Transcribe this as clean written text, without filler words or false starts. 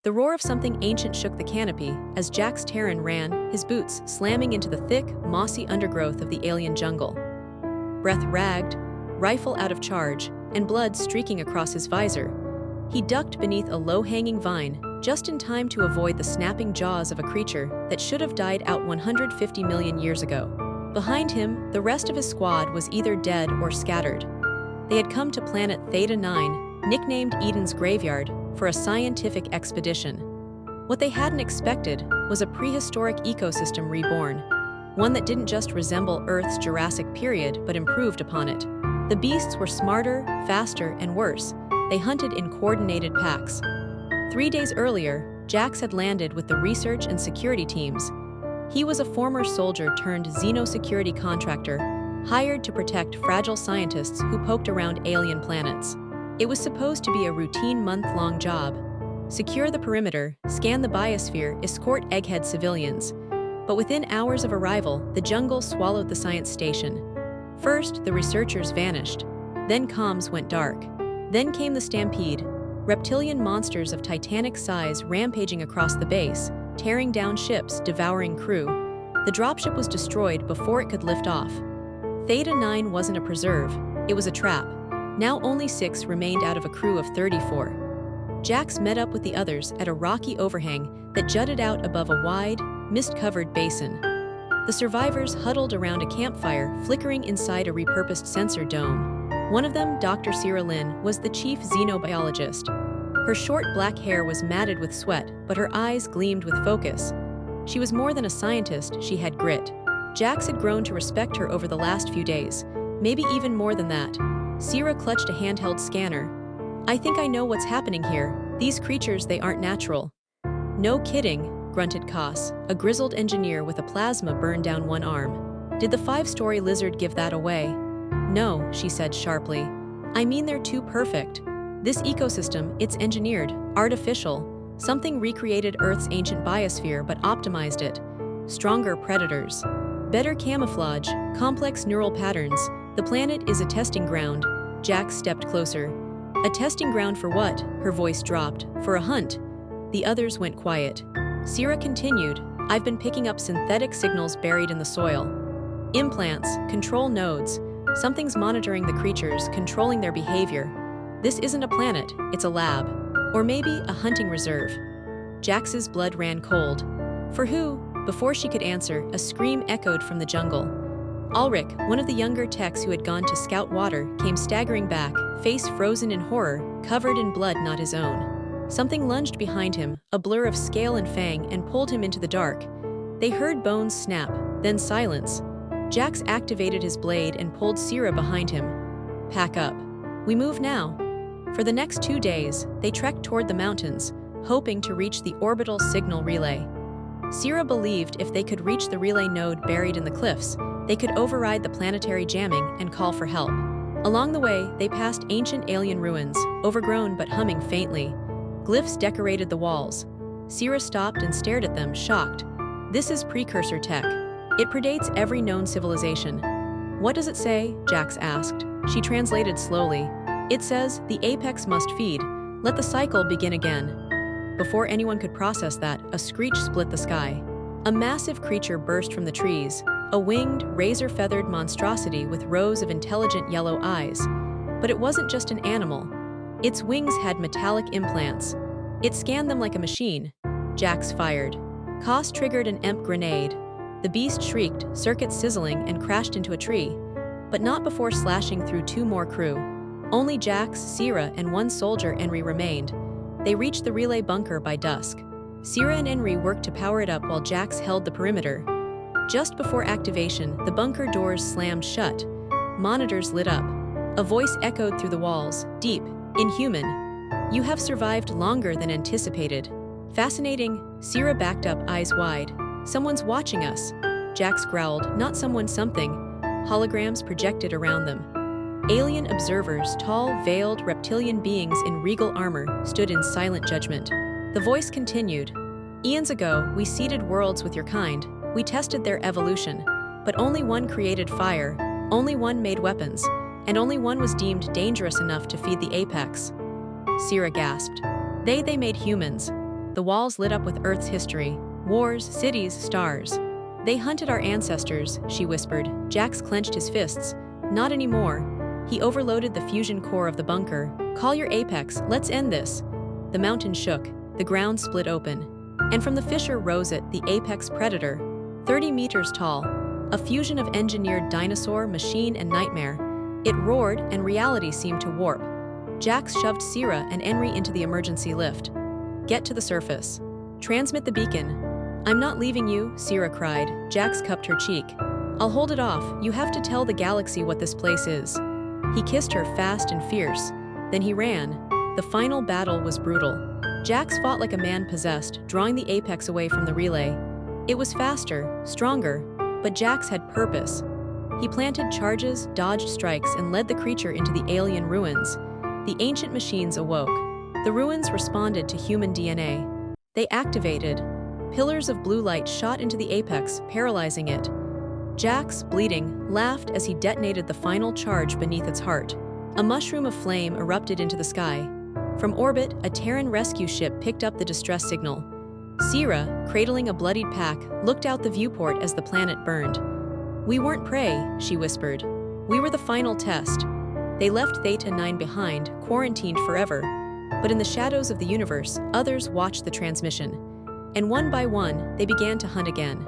The roar of something ancient shook the canopy as Jack's Terran ran, his boots slamming into the thick, mossy undergrowth of the alien jungle. Breath ragged, rifle out of charge, and blood streaking across his visor, he ducked beneath a low-hanging vine, just in time to avoid the snapping jaws of a creature that should have died out 150 million years ago. Behind him, the rest of his squad was either dead or scattered. They had come to planet Theta 9, nicknamed Eden's Graveyard, for a scientific expedition. What they hadn't expected was a prehistoric ecosystem reborn, one that didn't just resemble Earth's Jurassic period but improved upon it. The beasts were smarter, faster, and worse. They hunted in coordinated packs. 3 days earlier, Jax had landed with the research and security teams. He was a former soldier turned xenosecurity contractor, hired to protect fragile scientists who poked around alien planets. It was supposed to be a routine month-long job. Secure the perimeter, scan the biosphere, escort egghead civilians. But within hours of arrival, the jungle swallowed the science station. First, the researchers vanished. Then comms went dark. Then came the stampede. Reptilian monsters of titanic size rampaging across the base, tearing down ships, devouring crew. The dropship was destroyed before it could lift off. Theta 9 wasn't a preserve, it was a trap. Now only 6 remained out of a crew of 34. Jax met up with the others at a rocky overhang that jutted out above a wide, mist-covered basin. The survivors huddled around a campfire flickering inside a repurposed sensor dome. One of them, Dr. Sierra Lynn, was the chief xenobiologist. Her short black hair was matted with sweat, but her eyes gleamed with focus. She was more than a scientist, she had grit. Jax had grown to respect her over the last few days, maybe even more than that. Sierra clutched a handheld scanner. "I think I know what's happening here. These creatures, they aren't natural." "No kidding," grunted Koss, a grizzled engineer with a plasma burn down one arm. "Did the 5-story lizard give that away?" "No," she said sharply. "I mean they're too perfect. This ecosystem, it's engineered, artificial. Something recreated Earth's ancient biosphere but optimized it. Stronger predators. Better camouflage, complex neural patterns. The planet is a testing ground." Jax stepped closer. "A testing ground for what?" Her voice dropped. "For a hunt." The others went quiet. Sierra continued, "I've been picking up synthetic signals buried in the soil. Implants, control nodes. Something's monitoring the creatures, controlling their behavior. This isn't a planet, it's a lab. Or maybe a hunting reserve." Jax's blood ran cold. "For who?" Before she could answer, a scream echoed from the jungle. Ulrich, one of the younger techs who had gone to scout water, came staggering back, face frozen in horror, covered in blood not his own. Something lunged behind him, a blur of scale and fang, and pulled him into the dark. They heard bones snap, then silence. Jax activated his blade and pulled Sierra behind him. "Pack up. We move now." For the next 2 days, they trekked toward the mountains, hoping to reach the orbital signal relay. Sierra believed if they could reach the relay node buried in the cliffs, they could override the planetary jamming and call for help. Along the way, they passed ancient alien ruins, overgrown but humming faintly. Glyphs decorated the walls. Sierra stopped and stared at them, shocked. "This is precursor tech. It predates every known civilization." "What does it say?" Jax asked. She translated slowly. "It says, the apex must feed. Let the cycle begin again." Before anyone could process that, a screech split the sky. A massive creature burst from the trees, a winged, razor-feathered monstrosity with rows of intelligent yellow eyes. But it wasn't just an animal. Its wings had metallic implants. It scanned them like a machine. Jax fired. Koss triggered an EMP grenade. The beast shrieked, circuits sizzling, and crashed into a tree. But not before slashing through 2 more crew. Only Jax, Sierra, and 1 soldier, Henry, remained. They reached the relay bunker by dusk. Sierra and Henry worked to power it up while Jax held the perimeter. Just before activation, the bunker doors slammed shut. Monitors lit up. A voice echoed through the walls, deep, inhuman. "You have survived longer than anticipated." "Fascinating." Sierra backed up, eyes wide. "Someone's watching us." Jax growled, "Not someone, something." Holograms projected around them. Alien observers, tall, veiled, reptilian beings in regal armor, stood in silent judgment. The voice continued. "Eons ago, we seeded worlds with your kind. We tested their evolution. But only one created fire, only one made weapons, and only one was deemed dangerous enough to feed the apex." Sierra gasped. They made humans. the walls lit up with Earth's history. Wars, cities, stars. They hunted our ancestors, she whispered. Jax clenched his fists. Not anymore. He overloaded the fusion core of the bunker. Call your apex, let's end this. The mountain shook, the ground split open. And from the fissure rose it, the apex predator, 30 meters tall, a fusion of engineered dinosaur, machine, and nightmare. It roared, and reality seemed to warp. Jax shoved Sierra and Henry into the emergency lift. Get to the surface. Transmit the beacon. I'm not leaving you, Sierra cried. Jax cupped her cheek. I'll hold it off. You have to tell the galaxy what this place is. He kissed her fast and fierce. Then he ran. The final battle was brutal. Jax fought like a man possessed, drawing the apex away from the relay. It was faster, stronger, but Jax had purpose. He planted charges, dodged strikes, and led the creature into the alien ruins. The ancient machines awoke. The ruins responded to human DNA. They activated. Pillars of blue light shot into the apex, paralyzing it. Jax, bleeding, laughed as he detonated the final charge beneath its heart. A mushroom of flame erupted into the sky. From orbit, a Terran rescue ship picked up the distress signal. Sierra, cradling a bloodied pack, looked out the viewport as the planet burned. We weren't prey, she whispered. We were the final test. They left Theta 9 behind, quarantined forever. But in the shadows of the universe, others watched the transmission. And one by one, they began to hunt again.